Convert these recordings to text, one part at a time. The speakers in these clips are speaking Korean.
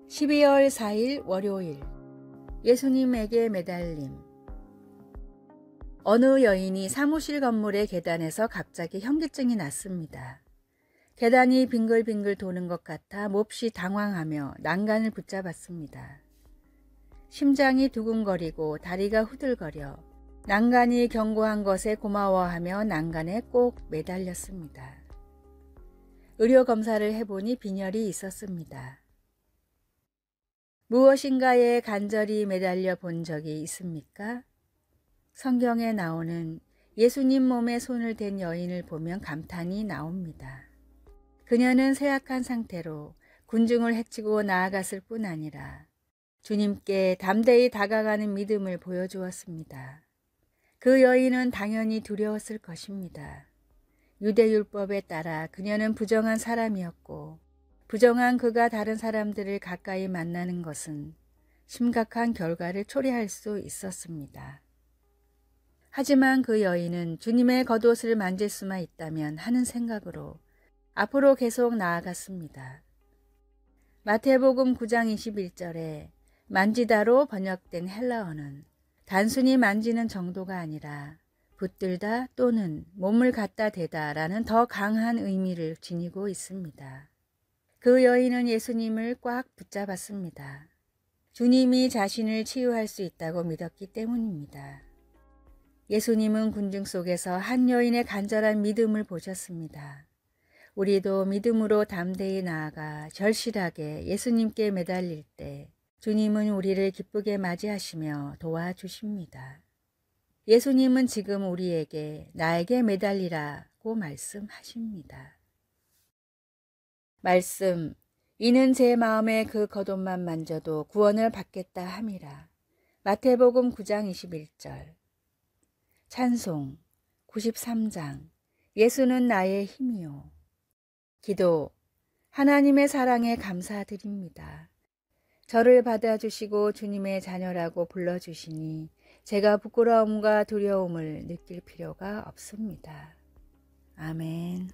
(12월 4일) 월요일. 예수님에게 매달림. 어느 여인이 사무실 건물의 계단에서 갑자기 현기증이 났습니다. 계단이 빙글빙글 도는 것 같아 몹시 당황하며 난간을 붙잡았습니다. 심장이 두근거리고 다리가 후들거려 난간이 견고한 것에 고마워하며 난간에 꼭 매달렸습니다. 의료 검사를 해보니 빈혈이 있었습니다. 무엇인가에 간절히 매달려 본 적이 있습니까? 성경에 나오는 예수님 몸에 손을 댄 여인을 보면 감탄이 나옵니다. 그녀는 쇠약한 상태로 군중을 헤치고 나아갔을 뿐 아니라 주님께 담대히 다가가는 믿음을 보여주었습니다. 그 여인은 당연히 두려웠을 것입니다. 유대율법에 따라 그녀는 부정한 사람이었고, 부정한 그가 다른 사람들을 가까이 만나는 것은 심각한 결과를 초래할 수 있었습니다. 하지만 그 여인은 주님의 겉옷을 만질 수만 있다면 하는 생각으로 앞으로 계속 나아갔습니다. 마태복음 9장 21절에 만지다로 번역된 헬라어는 단순히 만지는 정도가 아니라 붙들다 또는 몸을 갖다 대다 라는 더 강한 의미를 지니고 있습니다. 그 여인은 예수님을 꽉 붙잡았습니다. 주님이 자신을 치유할 수 있다고 믿었기 때문입니다. 예수님은 군중 속에서 한 여인의 간절한 믿음을 보셨습니다. 우리도 믿음으로 담대히 나아가 절실하게 예수님께 매달릴 때 주님은 우리를 기쁘게 맞이하시며 도와주십니다. 예수님은 지금 우리에게 나에게 매달리라고 말씀하십니다. 말씀, 이는 제 마음에 그 겉옷만 만져도 구원을 받겠다 함이라. 마태복음 9장 21절. 찬송 93장. 예수는 나의 힘이요. 기도, 하나님의 사랑에 감사드립니다. 저를 받아주시고 주님의 자녀라고 불러주시니 제가 부끄러움과 두려움을 느낄 필요가 없습니다. 아멘.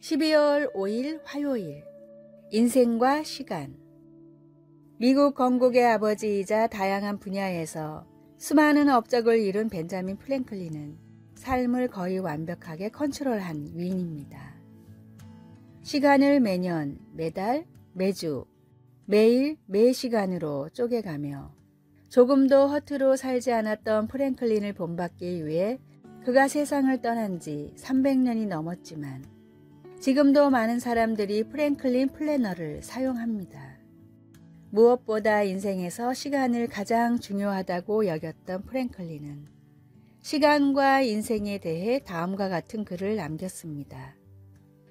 (12월 5일) 화요일. 인생과 시간. 미국 건국의 아버지이자 다양한 분야에서 수많은 업적을 이룬 벤자민 프랭클린은 삶을 거의 완벽하게 컨트롤한 위인입니다. 시간을 매년, 매달, 매주, 매일, 매시간으로 쪼개가며 조금도 허투루 살지 않았던 프랭클린을 본받기 위해 그가 세상을 떠난 지 300년이 넘었지만 지금도 많은 사람들이 프랭클린 플래너를 사용합니다. 무엇보다 인생에서 시간을 가장 중요하다고 여겼던 프랭클린은 시간과 인생에 대해 다음과 같은 글을 남겼습니다.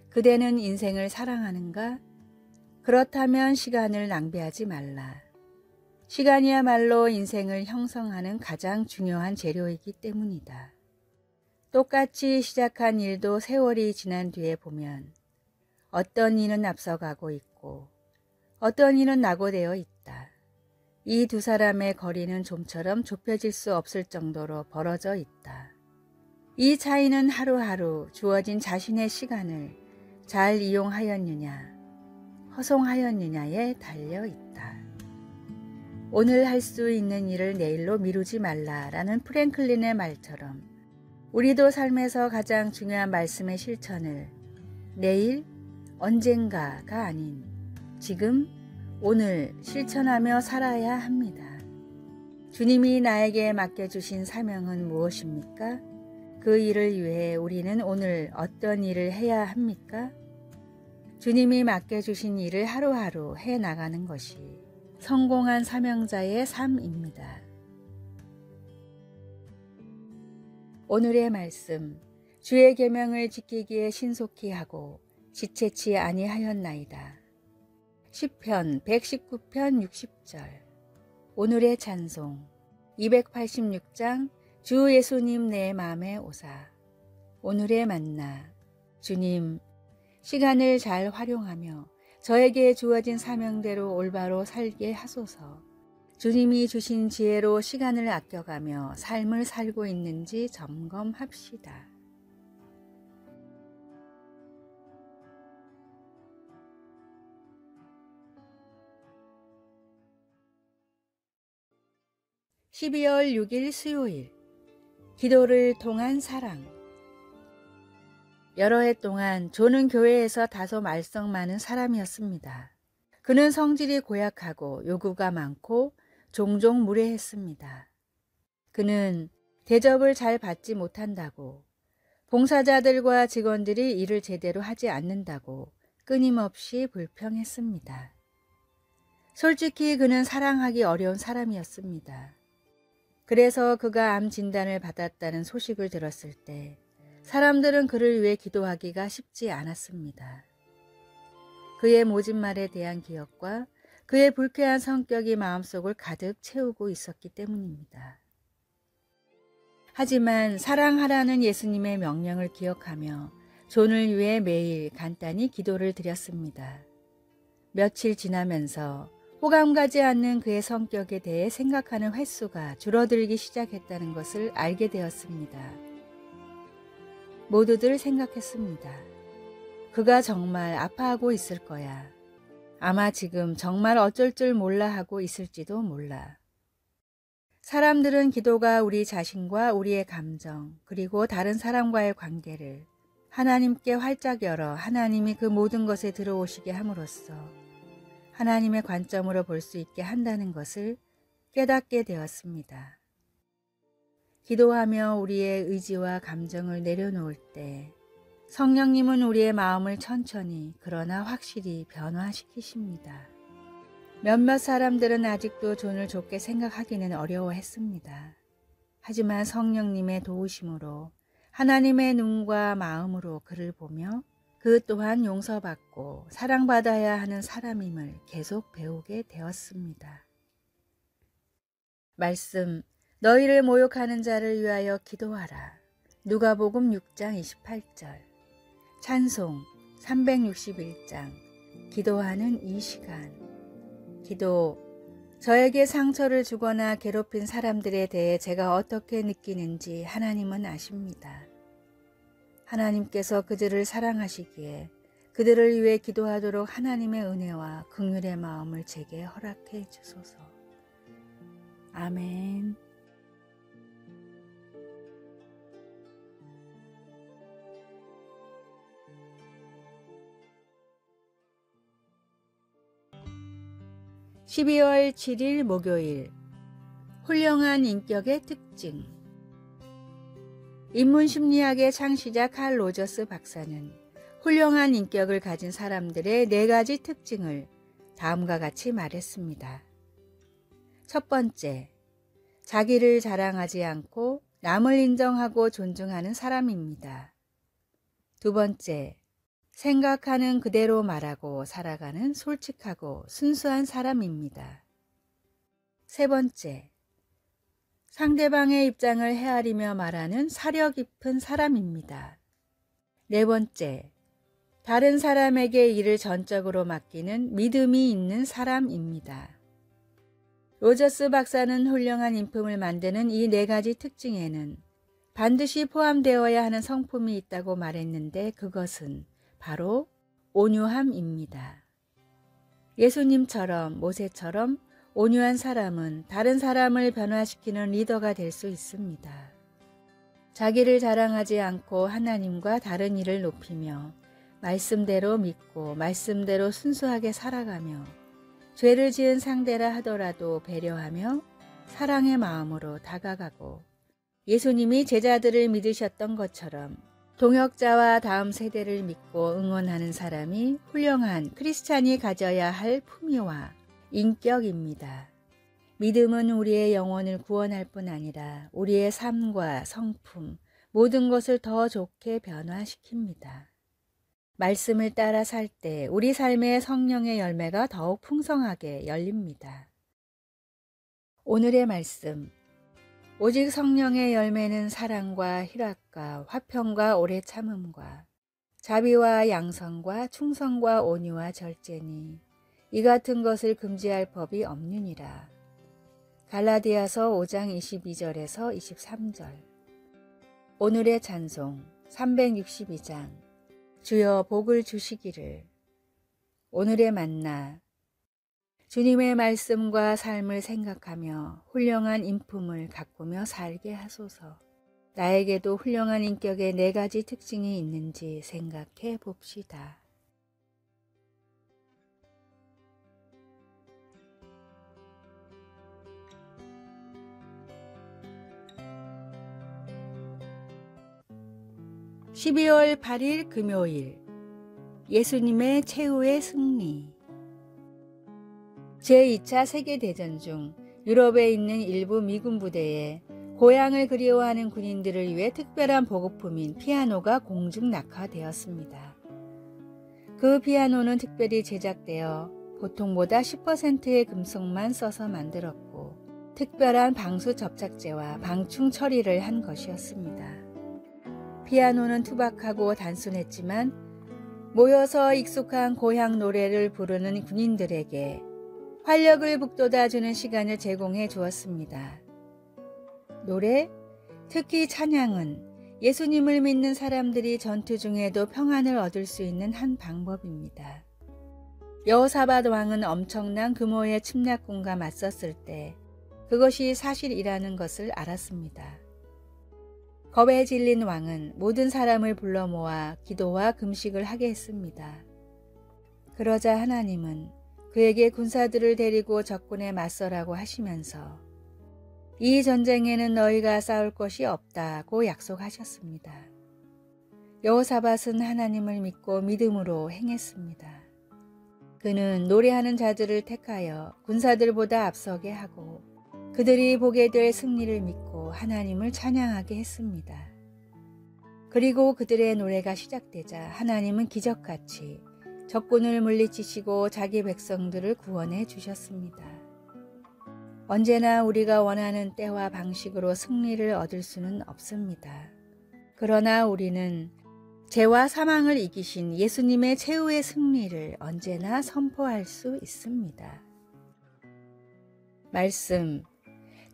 그대는 인생을 사랑하는가? 그렇다면 시간을 낭비하지 말라. 시간이야말로 인생을 형성하는 가장 중요한 재료이기 때문이다. 똑같이 시작한 일도 세월이 지난 뒤에 보면 어떤 이는 앞서가고 있고 어떤 이는 낙오되어 있다. 이 두 사람의 거리는 좀처럼 좁혀질 수 없을 정도로 벌어져 있다. 이 차이는 하루하루 주어진 자신의 시간을 잘 이용하였느냐, 허송하였느냐에 달려 있다. 오늘 할 수 있는 일을 내일로 미루지 말라라는 프랭클린의 말처럼 우리도 삶에서 가장 중요한 말씀의 실천을 내일, 언젠가가 아닌 지금, 오늘 실천하며 살아야 합니다. 주님이 나에게 맡겨주신 사명은 무엇입니까? 그 일을 위해 우리는 오늘 어떤 일을 해야 합니까? 주님이 맡겨주신 일을 하루하루 해나가는 것이 성공한 사명자의 삶입니다. 오늘의 말씀, 주의 계명을 지키기에 신속히 하고 지체치 아니하였나이다. 시편 119편 60절. 오늘의 찬송 286장 주 예수님 내 맘에 오사. 오늘의 만나. 주님, 시간을 잘 활용하며 저에게 주어진 사명대로 올바로 살게 하소서. 주님이 주신 지혜로 시간을 아껴가며 삶을 살고 있는지 점검합시다. (12월 6일) 수요일. 기도를 통한 사랑. 여러 해 동안 조는 교회에서 다소 말썽 많은 사람이었습니다. 그는 성질이 고약하고 요구가 많고 종종 무례했습니다. 그는 대접을 잘 받지 못한다고, 봉사자들과 직원들이 일을 제대로 하지 않는다고 끊임없이 불평했습니다. 솔직히 그는 사랑하기 어려운 사람이었습니다. 그래서 그가 암 진단을 받았다는 소식을 들었을 때 사람들은 그를 위해 기도하기가 쉽지 않았습니다. 그의 모진 말에 대한 기억과 그의 불쾌한 성격이 마음속을 가득 채우고 있었기 때문입니다. 하지만 사랑하라는 예수님의 명령을 기억하며 존을 위해 매일 간단히 기도를 드렸습니다. 며칠 지나면서 호감 가지 않는 그의 성격에 대해 생각하는 횟수가 줄어들기 시작했다는 것을 알게 되었습니다. 모두들 생각했습니다. 그가 정말 아파하고 있을 거야. 아마 지금 정말 어쩔 줄 몰라 하고 있을지도 몰라. 사람들은 기도가 우리 자신과 우리의 감정, 그리고 다른 사람과의 관계를 하나님께 활짝 열어 하나님이 그 모든 것에 들어오시게 함으로써 하나님의 관점으로 볼 수 있게 한다는 것을 깨닫게 되었습니다. 기도하며 우리의 의지와 감정을 내려놓을 때 성령님은 우리의 마음을 천천히 그러나 확실히 변화시키십니다. 몇몇 사람들은 아직도 존을 좋게 생각하기는 어려워했습니다. 하지만 성령님의 도우심으로 하나님의 눈과 마음으로 그를 보며 그 또한 용서받고 사랑받아야 하는 사람임을 계속 배우게 되었습니다. 말씀, 너희를 모욕하는 자를 위하여 기도하라. 누가복음 6장 28절. 찬송 361장. 기도하는 이 시간. 기도. 저에게 상처를 주거나 괴롭힌 사람들에 대해 제가 어떻게 느끼는지 하나님은 아십니다. 하나님께서 그들을 사랑하시기에 그들을 위해 기도하도록 하나님의 은혜와 긍휼의 마음을 제게 허락해 주소서. 아멘. (12월 7일) 목요일. 훌륭한 인격의 특징. 인문심리학의 창시자 칼 로저스 박사는 훌륭한 인격을 가진 사람들의 4가지 특징을 다음과 같이 말했습니다. 첫 번째, 자기를 자랑하지 않고 남을 인정하고 존중하는 사람입니다. 두 번째, 생각하는 그대로 말하고 살아가는 솔직하고 순수한 사람입니다. 세 번째, 상대방의 입장을 헤아리며 말하는 사려 깊은 사람입니다. 네 번째, 다른 사람에게 일을 전적으로 맡기는 믿음이 있는 사람입니다. 로저스 박사는 훌륭한 인품을 만드는 이 4가지 특징에는 반드시 포함되어야 하는 성품이 있다고 말했는데 그것은 바로 온유함입니다. 예수님처럼 모세처럼 온유한 사람은 다른 사람을 변화시키는 리더가 될 수 있습니다. 자기를 자랑하지 않고 하나님과 다른 이를 높이며 말씀대로 믿고 말씀대로 순수하게 살아가며 죄를 지은 상대라 하더라도 배려하며 사랑의 마음으로 다가가고 예수님이 제자들을 믿으셨던 것처럼 동역자와 다음 세대를 믿고 응원하는 사람이 훌륭한 크리스찬이 가져야 할 품위와 인격입니다. 믿음은 우리의 영혼을 구원할 뿐 아니라 우리의 삶과 성품, 모든 것을 더 좋게 변화시킵니다. 말씀을 따라 살 때 우리 삶의 성령의 열매가 더욱 풍성하게 열립니다. 오늘의 말씀. 오직 성령의 열매는 사랑과 희락과 화평과 오래 참음과 자비와 양선과 충성과 온유와 절제니 이 같은 것을 금지할 법이 없느니라. 갈라디아서 5장 22절에서 23절. 오늘의 찬송 362장. 주여 복을 주시기를. 오늘의 만나. 주님의 말씀과 삶을 생각하며 훌륭한 인품을 가꾸며 살게 하소서. 나에게도 훌륭한 인격의 4가지 특징이 있는지 생각해 봅시다. (12월 8일) 금요일. 예수님의 최후의 승리. 제2차 세계대전 중 유럽에 있는 일부 미군 부대에 고향을 그리워하는 군인들을 위해 특별한 보급품인 피아노가 공중 낙하되었습니다. 그 피아노는 특별히 제작되어 보통보다 10%의 금속만 써서 만들었고 특별한 방수 접착제와 방충 처리를 한 것이었습니다. 피아노는 투박하고 단순했지만 모여서 익숙한 고향 노래를 부르는 군인들에게 활력을 북돋아주는 시간을 제공해 주었습니다. 노래, 특히 찬양은 예수님을 믿는 사람들이 전투 중에도 평안을 얻을 수 있는 한 방법입니다. 여호사밧 왕은 엄청난 규모의 침략군과 맞섰을 때 그것이 사실이라는 것을 알았습니다. 겁에 질린 왕은 모든 사람을 불러 모아 기도와 금식을 하게 했습니다. 그러자 하나님은 그에게 군사들을 데리고 적군에 맞서라고 하시면서 이 전쟁에는 너희가 싸울 것이 없다고 약속하셨습니다. 여호사밧은 하나님을 믿고 믿음으로 행했습니다. 그는 노래하는 자들을 택하여 군사들보다 앞서게 하고 그들이 보게 될 승리를 믿고 하나님을 찬양하게 했습니다. 그리고 그들의 노래가 시작되자 하나님은 기적같이 적군을 물리치시고 자기 백성들을 구원해 주셨습니다. 언제나 우리가 원하는 때와 방식으로 승리를 얻을 수는 없습니다. 그러나 우리는 죄와 사망을 이기신 예수님의 최후의 승리를 언제나 선포할 수 있습니다. 말씀.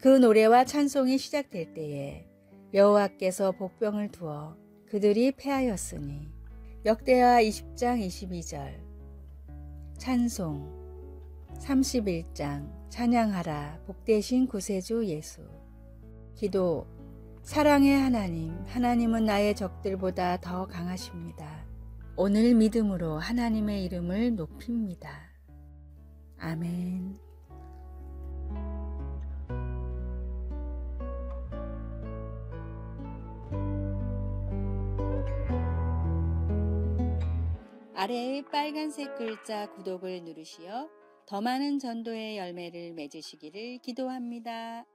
그 노래와 찬송이 시작될 때에 여호와께서 복병을 두어 그들이 패하였으니 역대하 20장 22절. 찬송 31장. 찬양하라 복되신 구세주 예수. 기도. 사랑의 하나님, 하나님은 나의 적들보다 더 강하십니다. 오늘 믿음으로 하나님의 이름을 높입니다. 아멘. 아래의 빨간색 글자 구독을 누르시어 더 많은 전도의 열매를 맺으시기를 기도합니다.